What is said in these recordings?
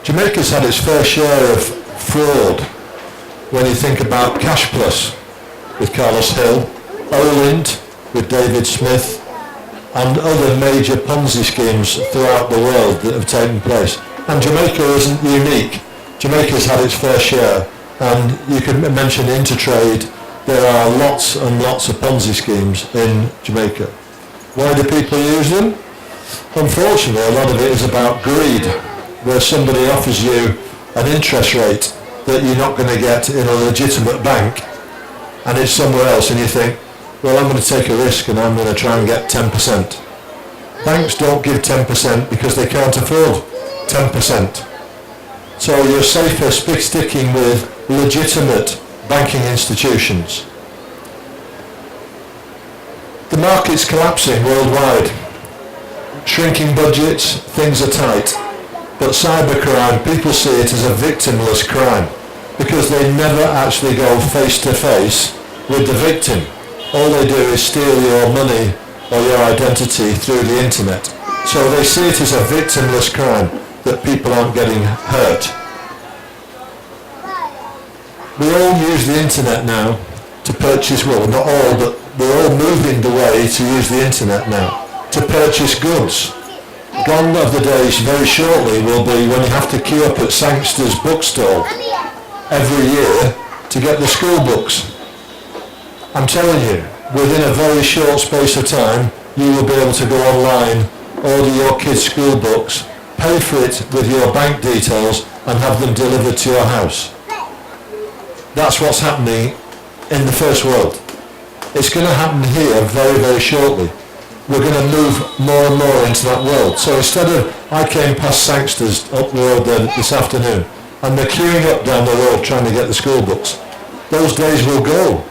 Jamaica's had its fair share of fraud when you think about Cash Plus with Carlos Hill, Oland with David Smith, and other major Ponzi schemes throughout the world that have taken place. And Jamaica isn't unique. Jamaica's had its fair share, and you can mention Intertrade. There are lots and lots of Ponzi schemes in Jamaica. Why do people use them? Unfortunately, a lot of it is about greed, where somebody offers you an interest rate that you're not going to get in a legitimate bank, and it's somewhere else, and you think, well, I'm going to take a risk and I'm going to try and get 10%. Banks don't give 10% because they can't afford 10%. So you're safer sticking with legitimate banking institutions. The market's collapsing worldwide. Shrinking budgets, things are tight. But cybercrime, people see it as a victimless crime because they never actually go face to face with the victim. All they do is steal your money or your identity through the internet. So they see it as a victimless crime that people aren't getting hurt. We all use the internet now to purchase, well, not all, but we're all moving the way to use the internet now to purchase goods. Gone are the days very shortly will be when you have to queue up at Sangster's bookstore every year to get the school books. I'm telling you, within a very short space of time, you will be able to go online, order your kids' school books, pay for it with your bank details, and have them delivered to your house. That's what's happening in the first world. It's going to happen here very, very shortly. We're going to move more and more into that world. So instead of, I came past Sangster's up the road there this afternoon, and they're queuing up down the road trying to get the school books. Those days will go.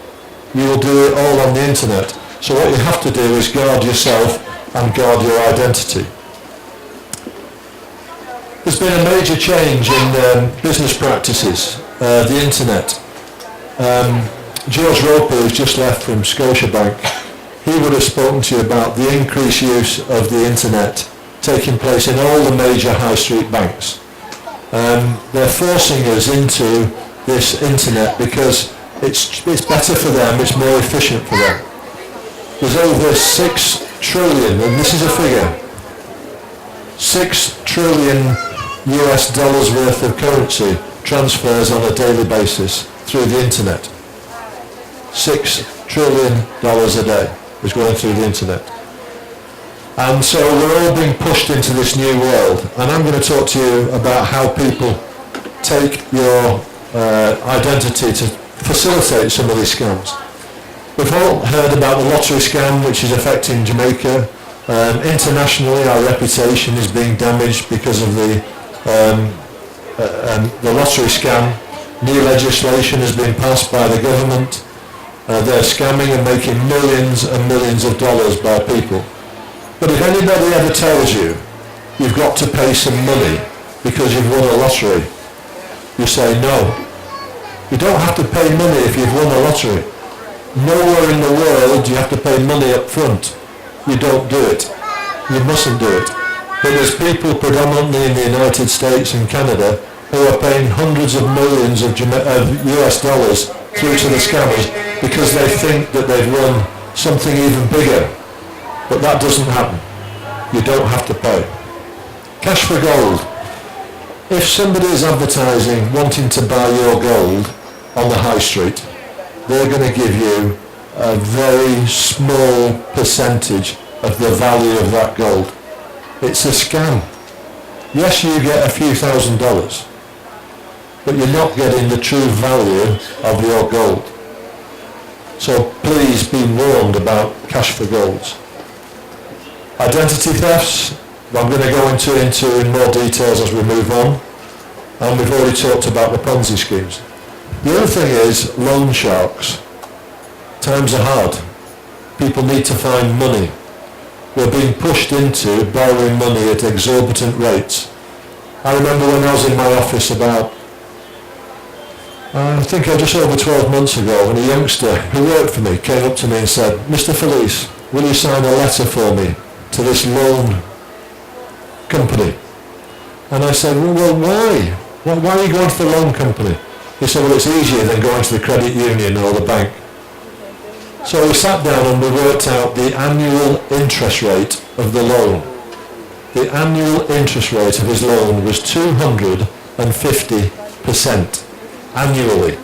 You will do it all on the internet. So what you have to do is guard yourself and guard your identity. There's been a major change in business practices, the internet. George Roper, who's just left from Scotiabank, he would have spoken to you about the increased use of the internet taking place in all the major high street banks. They're forcing us into this internet because it's better for them, it's more efficient for them. There's over 6 trillion, and this is a figure, 6 trillion US dollars worth of currency transfers on a daily basis through the internet. $6 trillion a day is going through the internet. And so we're all being pushed into this new world. And I'm going to talk to you about how people take your identity to facilitate some of these scams. We've all heard about the lottery scam, which is affecting Jamaica. Internationally, our reputation is being damaged because of the lottery scam. New legislation has been passed by the government. They're scamming and making millions and millions of dollars by people. But if anybody ever tells you you've got to pay some money because you've won a lottery, you say no. You don't have to pay money if you've won a lottery. Nowhere in the world do you have to pay money up front. You don't do it. You mustn't do it. But there's people predominantly in the United States and Canada who are paying hundreds of millions of US dollars through to the scammers because they think that they've won something even bigger. But that doesn't happen. You don't have to pay. Cash for gold. If somebody is advertising wanting to buy your gold on the high street, they're going to give you a very small percentage of the value of that gold. It's a scam. Yes, you get a few $1,000s, but you're not getting the true value of your gold. So please be warned about cash for golds. Identity thefts, I'm going to go into in more details as we move on. And we've already talked about the Ponzi schemes. The other thing is loan sharks. Times are hard. People need to find money. We're being pushed into borrowing money at exorbitant rates. I remember when I was in my office about, I think just over 12 months ago, and a youngster who worked for me came up to me and said, "Mr. Felice, will you sign a letter for me to this loan company?" And I said, well, why? Why are you going to the loan company? He said, well, it's easier than going to the credit union or the bank. So we sat down and we worked out the annual interest rate of the loan. The annual interest rate of his loan was 250% annually.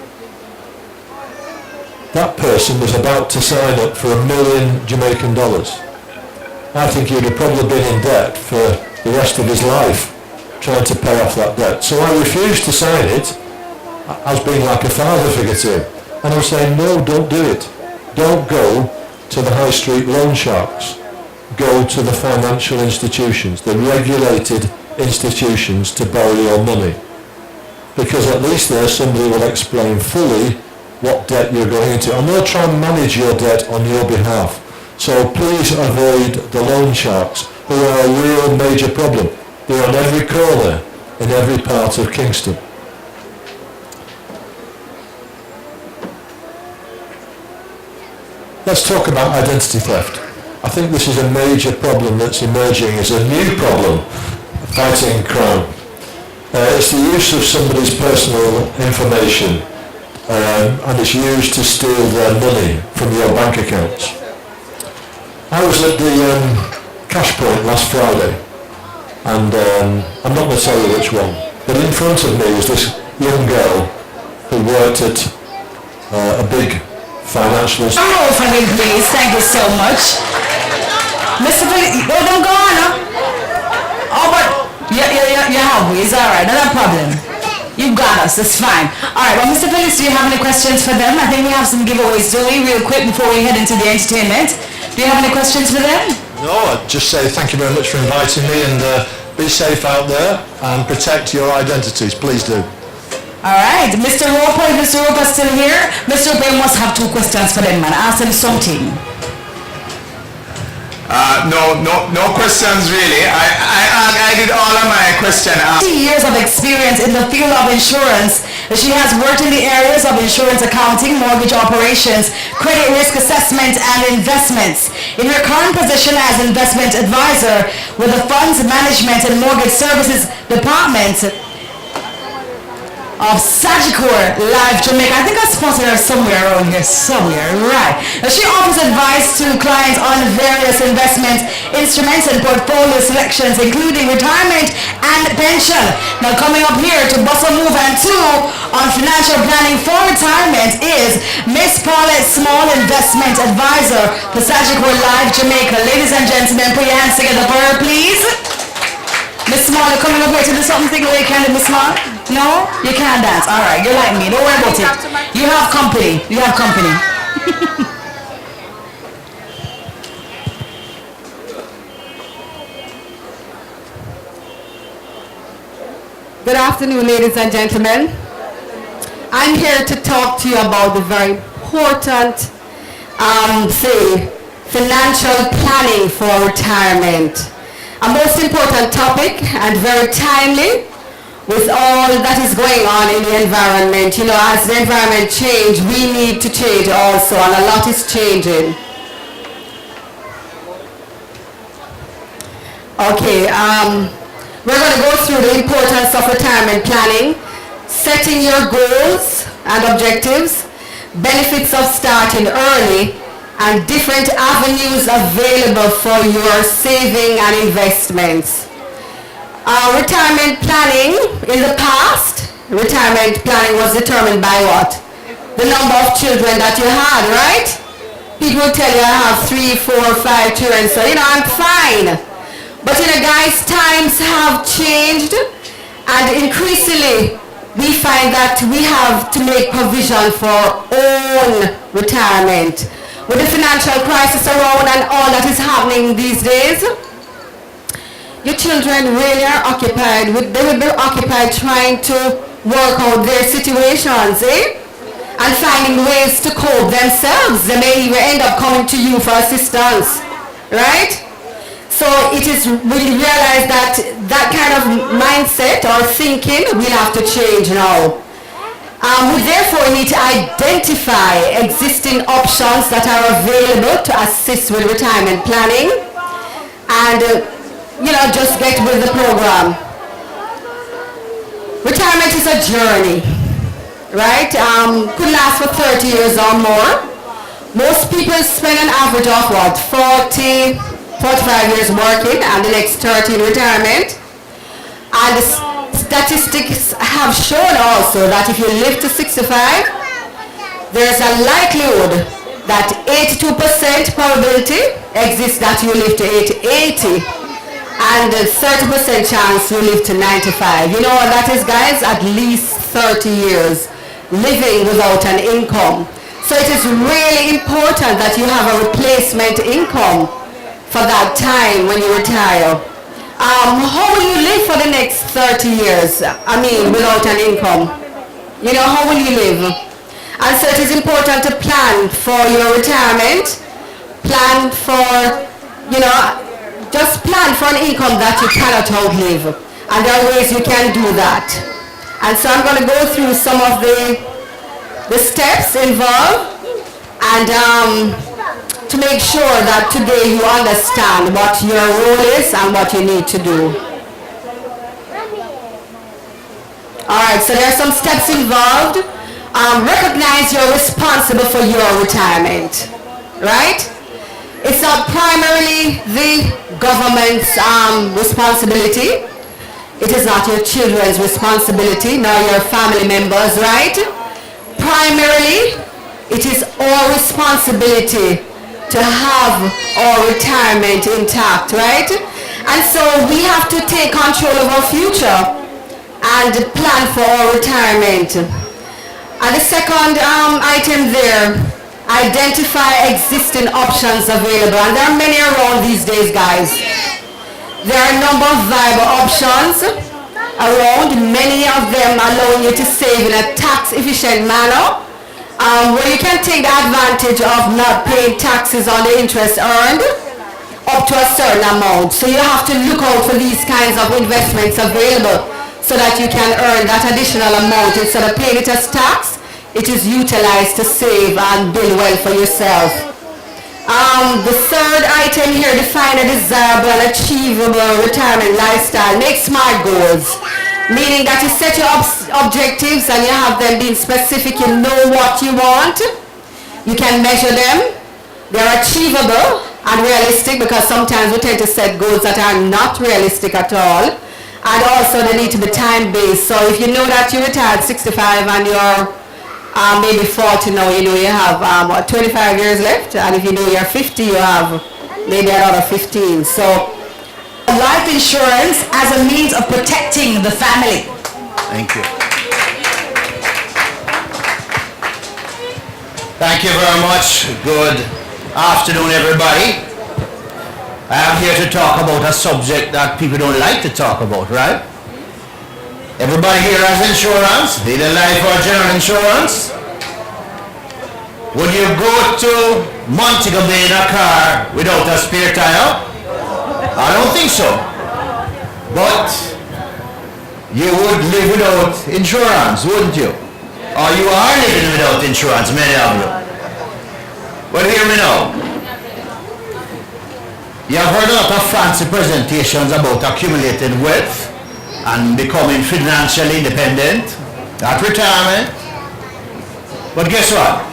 That person was about to sign up for $1 million Jamaican dollars. I think he would have probably been in debt for the rest of his life trying to pay off that debt. So I refused to sign it as being like a father figure to him. And I was saying, no, don't do it. Don't go to the high street loan sharks. Go to the financial institutions, the regulated institutions to borrow your money. Because at least there somebody will explain fully what debt you're going into. And they'll try and manage your debt on your behalf. So please avoid the loan sharks, who are a real major problem. They're on every corner in every part of Kingston. Let's talk about identity theft. I think this is a major problem that's emerging as a new problem fighting crime. It's the use of somebody's personal information and it's used to steal their money from your bank accounts. I was at the cash point last Friday and I'm not going to tell you which one, but in front of me was this young girl who worked at a big financial institution. Roll for him, please. Thank you so much. Mr. Phillips, oh, don't go on, huh? Oh, but you have me. It's all right. Not a problem. You got us. That's fine. All right. Well, Mr. Phillips, do you have any questions for them? I think we have some giveaways, do we? Real quick before we head into the entertainment. Do you have any questions for them? No, I'd just say thank you very much for inviting me and be safe out there and protect your identities. Please do. All right. Mr. Roper, is Mr. Roper still here? Mr. Roper must have two questions for them, man. Ask them something. No questions really. I did all of my question. 50 years of experience in the field of insurance. She has worked in the areas of insurance accounting, mortgage operations, credit risk assessment, and investments. In her current position as investment advisor with the Funds Management and Mortgage Services Department of Sagicor Live Jamaica. I think I spotted her somewhere around here, right. Now, she offers advice to clients on various investment instruments and portfolio selections, including retirement and pension. Now, coming up here to bust a move and two on financial planning for retirement is Miss Paulette Small, Investment Advisor for Sagicor Live Jamaica. Ladies and gentlemen, put your hands together for her, please. Miss Small, you're coming up here to do something where you can do, Miss Small? No? You can't dance. All right, you're like me. Don't worry about it. You have company. You have company. Good afternoon, ladies and gentlemen. I'm here to talk to you about the very important, financial planning for retirement. A most important topic and very timely with all that is going on in the environment. You know, as the environment changes, we need to change also, and a lot is changing. Okay, we're going to go through the importance of retirement planning, setting your goals and objectives, benefits of starting early, and different avenues available for your saving and investments. Retirement planning, in the past, retirement planning was determined by what? The number of children that you had, right? People will tell you I have 3, 4, 5 children, so you know, I'm fine. But you know, guys, times have changed, and increasingly we find that we have to make provision for own retirement. With the financial crisis around and all that is happening these days, your children really are occupied they will be occupied trying to work out their situations, and finding ways to cope themselves. They may even end up coming to you for assistance, right? So it is, we realize that that kind of mindset or thinking will have to change now. We therefore need to identify existing options that are available to assist with retirement planning and, you know, just get with the program. retirement is a journey, right? Could last for 30 years or more. Most people spend an average of what, 40, 45 years working and the next 30 in retirement. And the statistics have shown also that if you live to 65, there's a likelihood that 82% probability exists that you live to 80 and 30% chance you live to 95. You know what that is, guys? At least 30 years living without an income. So it is really important that you have a replacement income for that time when you retire. How will you live for the next 30 years? I mean, without an income. You know, how will you live? And so it is important to plan for your retirement, plan for, you know, just plan for an income that you cannot outlive. And there are ways you can do that. And so I'm going to go through some of the steps involved and to make sure that today you understand what your role is and what you need to do. Alright, so there are some steps involved. Recognize you're responsible for your retirement, right? It's not primarily the government's responsibility. It is not your children's responsibility, nor your family members, right? Primarily, it is our responsibility to have our retirement intact, right? And so we have to take control of our future and plan for our retirement. And the second item there, identify existing options available. And there are many around these days, guys. There are a number of viable options around, many of them allowing you to save in a tax-efficient manner, where you can take the advantage of not paying taxes on the interest earned up to a certain amount. So you have to look out for these kinds of investments available so that you can earn that additional amount. Instead of paying it as tax, it is utilized to save and build wealth for yourself. The third item here, define a desirable and achievable retirement lifestyle. Make smart goals, meaning that you set your objectives and you have them being specific. You know what you want. You can measure them. They're achievable and realistic, because sometimes we tend to set goals that are not realistic at all. And also they need to be time-based. So if you know that you retired 65 and you're maybe 40 now, you know you have 25 years left, and if you know you're 50, you have maybe another 15. So Life insurance as a means of protecting the family. Thank you. Thank you very much. Good afternoon, everybody. I am here to talk about a subject that people don't like to talk about, right? Everybody here has insurance, be it life or general insurance. Would you go to Montego Bay in a car without a spare tire? I don't think so. But you would live without insurance, wouldn't you? Or you are living without insurance, many of you. Well, hear me now. You have heard a lot of fancy presentations about accumulating wealth and becoming financially independent at retirement. But guess what?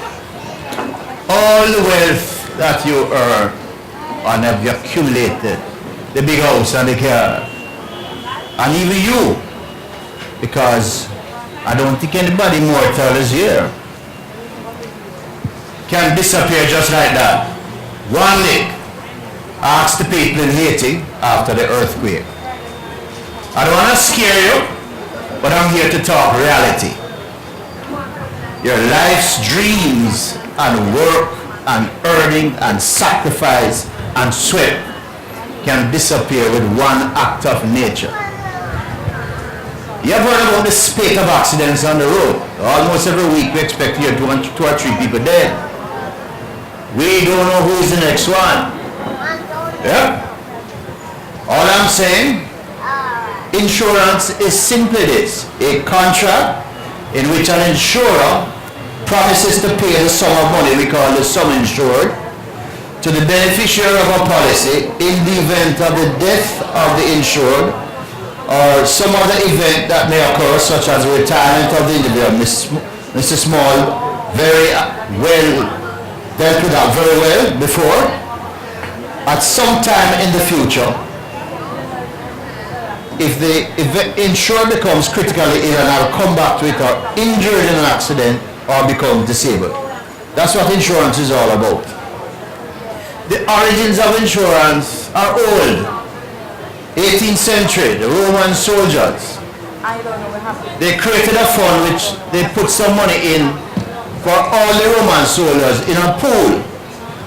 All the wealth that you earn and have you accumulated, the big house and the car, and even you, because I don't think anybody mortal is here, can disappear just like that. One lick. Ask the people in Haiti after the earthquake. I don't want to scare you, but I'm here to talk reality. Your life's dreams and work and earning and sacrifice and sweat can disappear with one act of nature. You have heard about the spate of accidents on the road. Almost every week we expect here two or three people dead. We don't know who is the next one. Yeah? All I'm saying, insurance is simply this: a contract in which an insurer promises to pay the sum of money we call the sum insured to the beneficiary of a policy in the event of the death of the insured or some other event that may occur, such as the retirement of the individual. Mr. Small, very well dealt with that very well before. At some time in the future, if the insurer becomes critically ill and I'll come back to it, or injured in an accident or become disabled. That's what insurance is all about. The origins of insurance are old. 18th century, the Roman soldiers. They created a fund which they put some money in for all the Roman soldiers in a pool,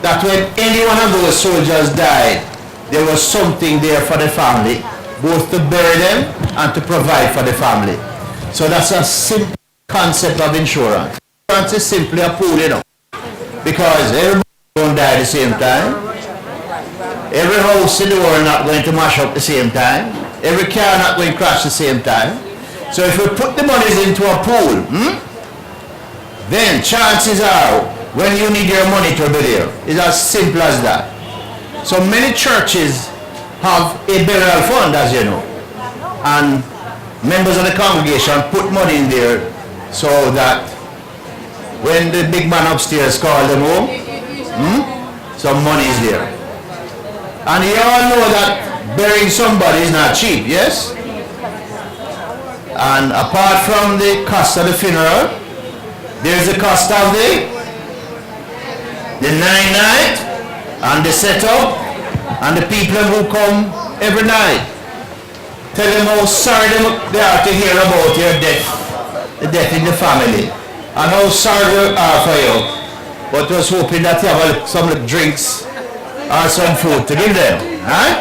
that when any one of those soldiers died, there was something there for the family, both to bury them and to provide for the family. So that's a simple concept of insurance. Insurance is simply a pool, you know, because everybody don't die at the same time. Every house in the world not going to mash up at the same time. Every car not going to crash at the same time. So if we put the monies into a pool, then chances are when you need your money to be there. It's as simple as that. So many churches have a burial fund, as you know. And members of the congregation put money in there so that when the big man upstairs calls them home, some money is there. And you all know that burying somebody is not cheap, yes? And apart from the cost of the funeral, there's the cost of the night and the setup and the people who come every night. Tell them how sorry they are to hear about your death, the death in the family, and how sorry they are for you. But was hoping that you have some drinks or some food to give them. Huh?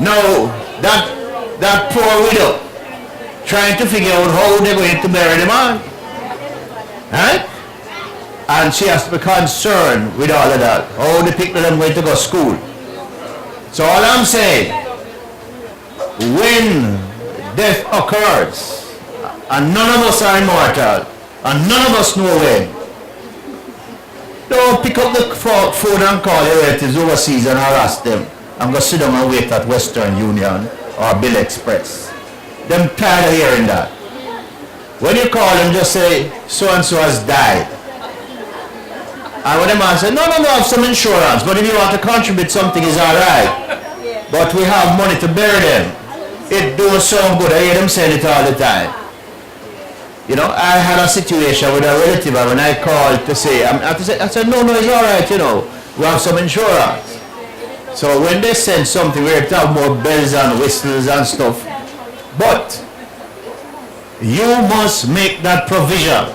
No, that poor widow trying to figure out how they're going to bury the man. Huh? And she has to be concerned with all of that. How the people are going to go to school. So all I'm saying, when death occurs, and none of us are immortal, and none of us know when, don't pick up the phone and call your relatives overseas and harass them. I'm going to sit down and wait at Western Union or Bill Express. Them tired of hearing that. When you call them, just say, so-and-so has died. And when the man says, no, I have some insurance, but if you want to contribute something, it's all right. But we have money to bury them. It don't sound good. I hear them saying it all the time. You know, I had a situation with a relative, and when I called to say, I said, no, it's all right, you know, we have some insurance. So when they send something, we have to have more bells and whistles and stuff. But you must make that provision.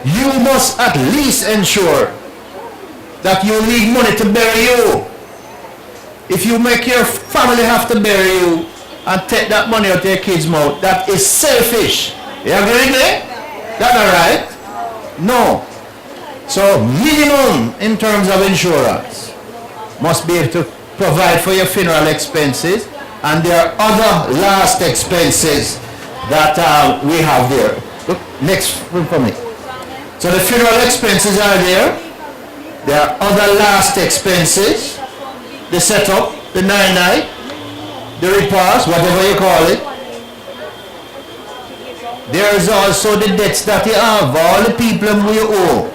You must at least ensure that you need money to bury you. If you make your family have to bury you and take that money out of your kids' mouth, that is selfish. You agree with me? That's not right. No. So minimum in terms of insurance must be able to provide for your funeral expenses, and there are other last expenses that we have there. Look, next one for me. So the funeral expenses are there. There are other last expenses. The setup, the night, the repast, whatever you call it. There is also the debts that you have, all the people who you owe.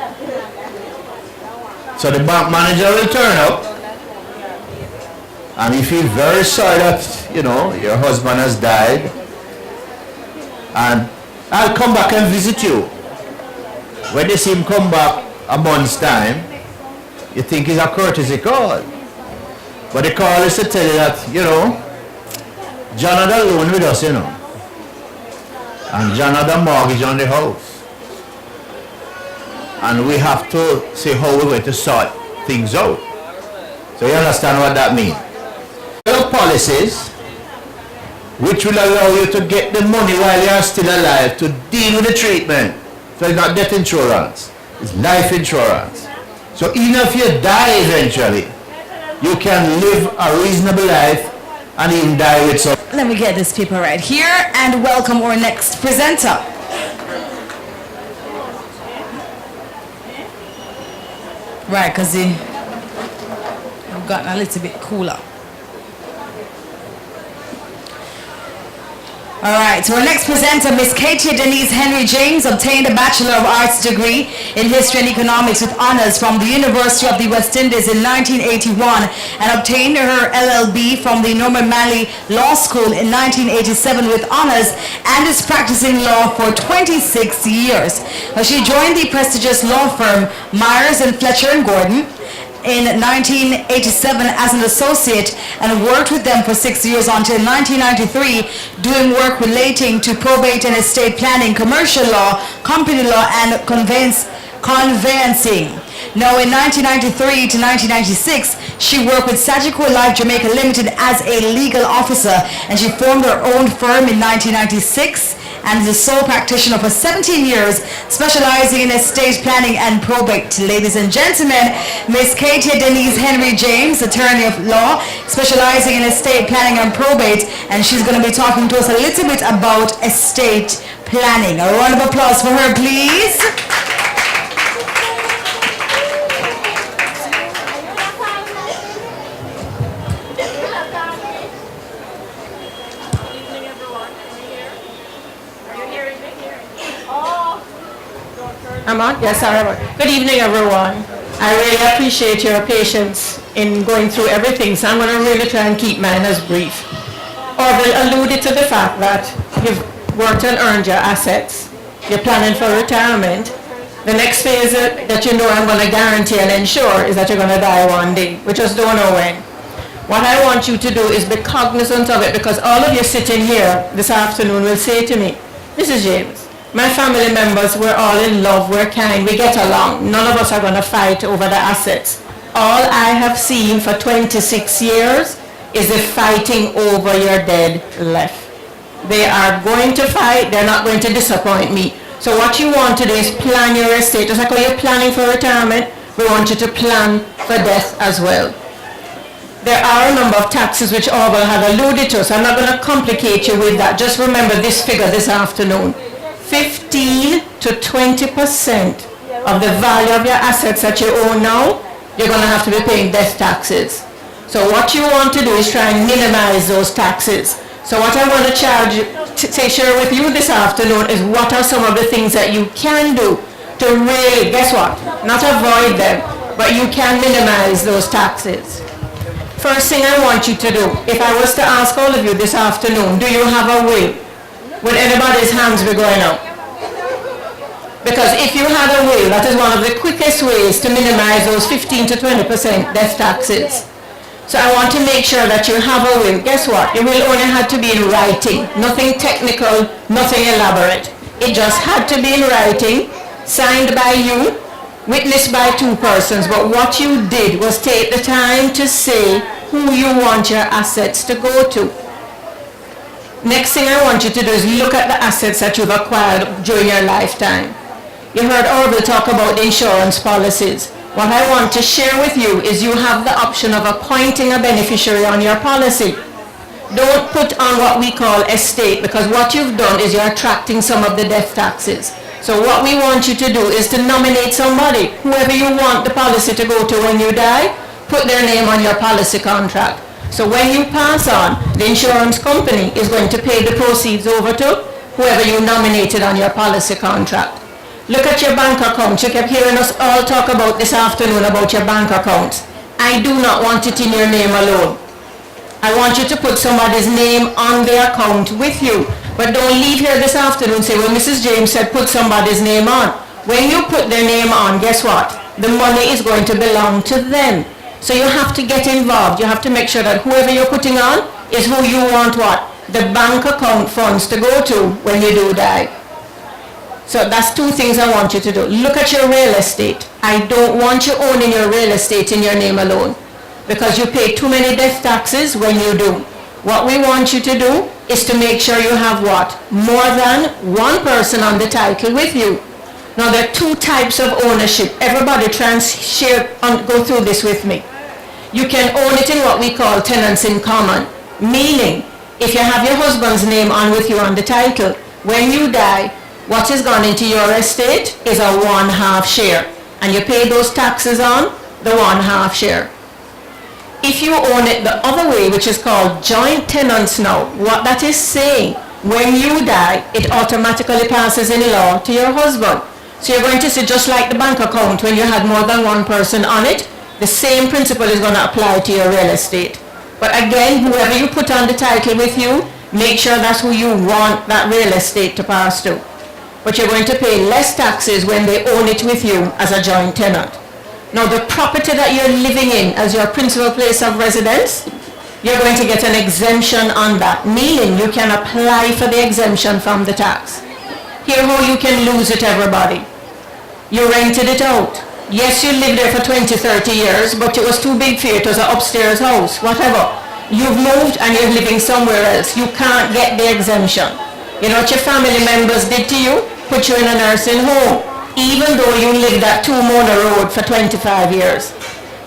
So the bank manager will turn up, and you feel very sorry that, you know, your husband has died, and I'll come back and visit you. When they see him come back a month's time, you think it's a courtesy call. But the call is to tell you that, you know, John had a loan with us, you know. And John had a mortgage on the house. And we have to see how we're going to sort things out. So you understand what that means. There are policies which will allow you to get the money while you are still alive to deal with the treatment. So it's not death insurance, it's life insurance. So even if you die eventually, you can live a reasonable life and even die with some. Let me get this paper right here and welcome our next presenter. Right, because I've gotten a little bit cooler. All right, so our next presenter, Miss Katie Denise Henry James, obtained a Bachelor of Arts degree in History and Economics with honors from the University of the West Indies in 1981 and obtained her LLB from the Norman Manley Law School in 1987 with honors and is practicing law for 26 years. She joined the prestigious law firm Myers and Fletcher and Gordon in 1987 as an associate and worked with them for 6 years until 1993, doing work relating to probate and estate planning, commercial law, company law, and conveyancing. Now, in 1993 to 1996, she worked with Sagicor Life Jamaica Limited as a legal officer, and she formed her own firm in 1996 and is a sole practitioner for 17 years, specializing in estate planning and probate. Ladies and gentlemen, Miss Katie Denise Henry James, attorney of law, specializing in estate planning and probate, and she's going to be talking to us a little bit about estate planning. A round of applause for her, please. I'm on? Yes, sorry. Good evening, everyone. I really appreciate your patience in going through everything, so I'm going to really try and keep mine as brief. Orville alluded to the fact that you've worked and earned your assets. You're planning for retirement. The next phase that you know I'm going to guarantee and ensure is that you're going to die one day. We just don't know when. What I want you to do is be cognizant of it, because all of you sitting here this afternoon will say to me, Mrs. James, my family members, we're all in love, we're kind, we get along. None of us are going to fight over the assets. All I have seen for 26 years is the fighting over your dead left. They are going to fight, they're not going to disappoint me. So what you want to do is plan your estate. Just like when you're planning for retirement, we want you to plan for death as well. There are a number of taxes which Orville had alluded to, so I'm not going to complicate you with that. Just remember this figure this afternoon. 15 to 20% of the value of your assets that you own now, you're going to have to be paying death taxes. So what you want to do is try and minimize those taxes. So what I want to share with you this afternoon is what are some of the things that you can do to really, guess what, not avoid them, but you can minimize those taxes. First thing I want you to do, if I was to ask all of you this afternoon, do you have a will? Would anybody's hands be going up? Because if you had a will, that is one of the quickest ways to minimize those 15 to 20% death taxes. So I want to make sure that you have a will. Guess what? Your will only had to be in writing. Nothing technical, nothing elaborate. It just had to be in writing, signed by you, witnessed by 2 persons. But what you did was take the time to say who you want your assets to go to. Next thing I want you to do is look at the assets that you've acquired during your lifetime. You heard Orville talk about the insurance policies. What I want to share with you is you have the option of appointing a beneficiary on your policy. Don't put on what we call estate, because what you've done is you're attracting some of the death taxes. So what we want you to do is to nominate somebody. Whoever you want the policy to go to when you die, put their name on your policy contract. So when you pass on, the insurance company is going to pay the proceeds over to whoever you nominated on your policy contract. Look at your bank account. You kept hearing us all talk about this afternoon about your bank account. I do not want it in your name alone. I want you to put somebody's name on the account with you. But don't leave here this afternoon and say, well, Mrs. James said put somebody's name on. When you put their name on, guess what? The money is going to belong to them. So you have to get involved. You have to make sure that whoever you're putting on is who you want what? The bank account funds to go to when you do die. So that's 2 things I want you to do. Look at your real estate. I don't want you owning your real estate in your name alone, because you pay too many death taxes when you do. What we want you to do is to make sure you have what? More than 1 person on the title with you. Now there are 2 types of ownership. Everybody try and go through this with me. You can own it in what we call tenants in common, meaning if you have your husband's name on with you on the title, when you die, what is gone into your estate is a 1/2 share, and you pay those taxes on the 1/2 share. If you own it the other way, which is called joint tenants now, what that is saying When you die, it automatically passes in law to your husband. So you're going to see, just like the bank account, when you had more than one person on it, the same principle is going to apply to your real estate. But again, whoever you put on the title with you, make sure that's who you want that real estate to pass to. But you're going to pay less taxes when they own it with you as a joint tenant. Now, the property that you're living in as your principal place of residence, you're going to get an exemption on that, meaning you can apply for the exemption from the tax. Here how you can lose it, everybody. You rented it out. Yes, you lived there for 20, 30 years, but it was too big for you. It was an upstairs house, whatever. You've moved and you're living somewhere else. You can't get the exemption. You know what your family members did to you? Put you in a nursing home, even though you lived at 2 Mona Road for 25 years.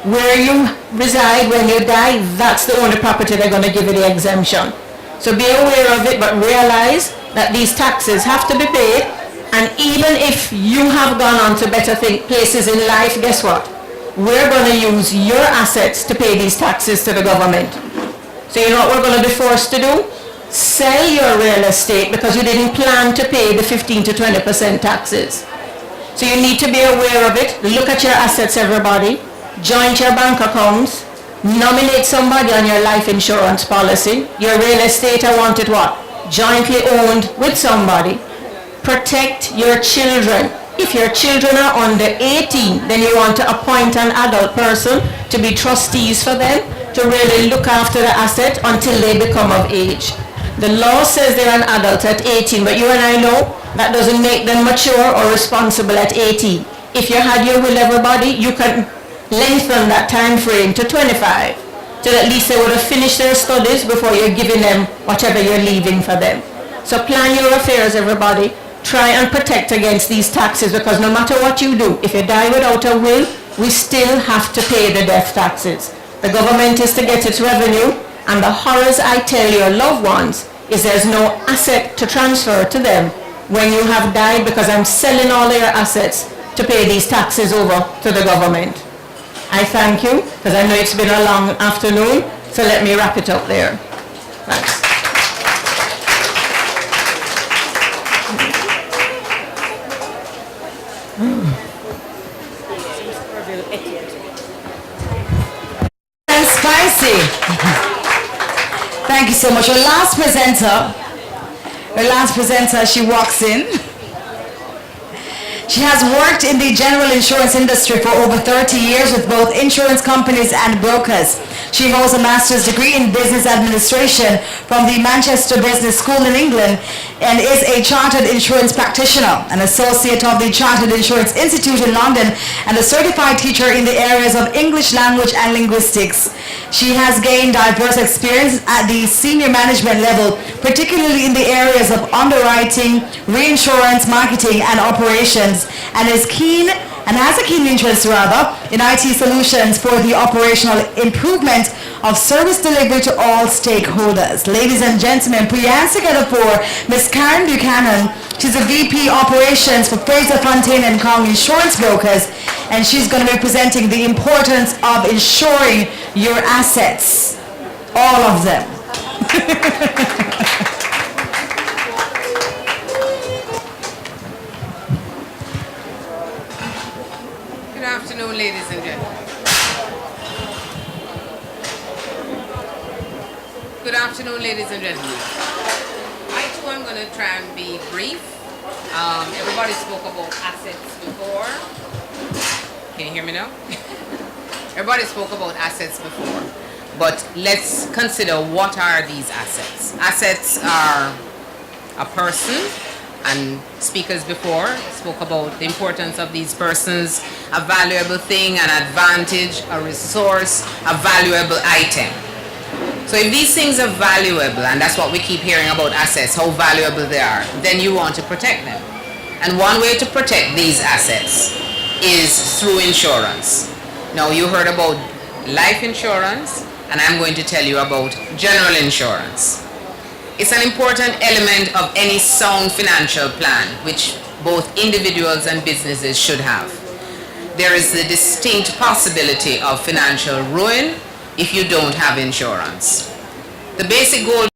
Where you reside when you die, that's the only property they're going to give you the exemption. So be aware of it, but realize that these taxes have to be paid. And even if you have gone on to better places in life, guess what? We're going to use your assets to pay these taxes to the government. So you know what we're going to be forced to do? Sell your real estate because you didn't plan to pay the 15 to 20% taxes. So you need to be aware of it. Look at your assets, everybody. Joint your bank accounts. Nominate somebody on your life insurance policy. Your real estate, I want it what? Jointly owned with somebody. Protect your children. If your children are under 18, then you want to appoint an adult person to be trustees for them, to really look after the asset until they become of age. The law says they're an adult at 18, but you and I know that doesn't make them mature or responsible at 18. If you had your will, everybody, you can lengthen that time frame to 25, till at least they would have finished their studies before you're giving them whatever you're leaving for them. So plan your affairs, everybody. Try and protect against these taxes, because no matter what you do, if you die without a will, we still have to pay the death taxes. The government is to get its revenue, and the horrors I tell your loved ones is there's no asset to transfer to them when you have died, because I'm selling all your assets to pay these taxes over to the government. I thank you, because I know it's been a long afternoon, so let me wrap it up there. Thanks. And spicy. Thank you so much. Our last presenter, she walks in. She has worked in the general insurance industry for over 30 years with both insurance companies and brokers. She holds a master's degree in business administration from the Manchester Business School in England and is a chartered insurance practitioner, an associate of the Chartered Insurance Institute in London, and a certified teacher in the areas of English language and linguistics. She has gained diverse experience at the senior management level, particularly in the areas of underwriting, reinsurance, marketing, and operations, and has a keen interest in IT solutions for the operational improvement of service delivery to all stakeholders. Ladies and gentlemen, put your hands together for Ms. Karen Buchanan. She's a VP Operations for Fraser Fontaine and Kong Insurance Brokers, and she's going to be presenting the importance of insuring your assets, all of them. Good afternoon, ladies and gentlemen. Good afternoon, ladies and gentlemen. I too am going to try and be brief. Everybody spoke about assets before. Can you hear me now? Everybody spoke about assets before. But let's consider, what are these assets? Assets are a person, and speakers before spoke about the importance of these persons, a valuable thing, an advantage, a resource, a valuable item. So if these things are valuable, and that's what we keep hearing about assets, how valuable they are, then you want to protect them. And one way to protect these assets is through insurance. Now, you heard about life insurance, and I'm going to tell you about general insurance. It's an important element of any sound financial plan, which both individuals and businesses should have. There is the distinct possibility of financial ruin if you don't have insurance. The basic goal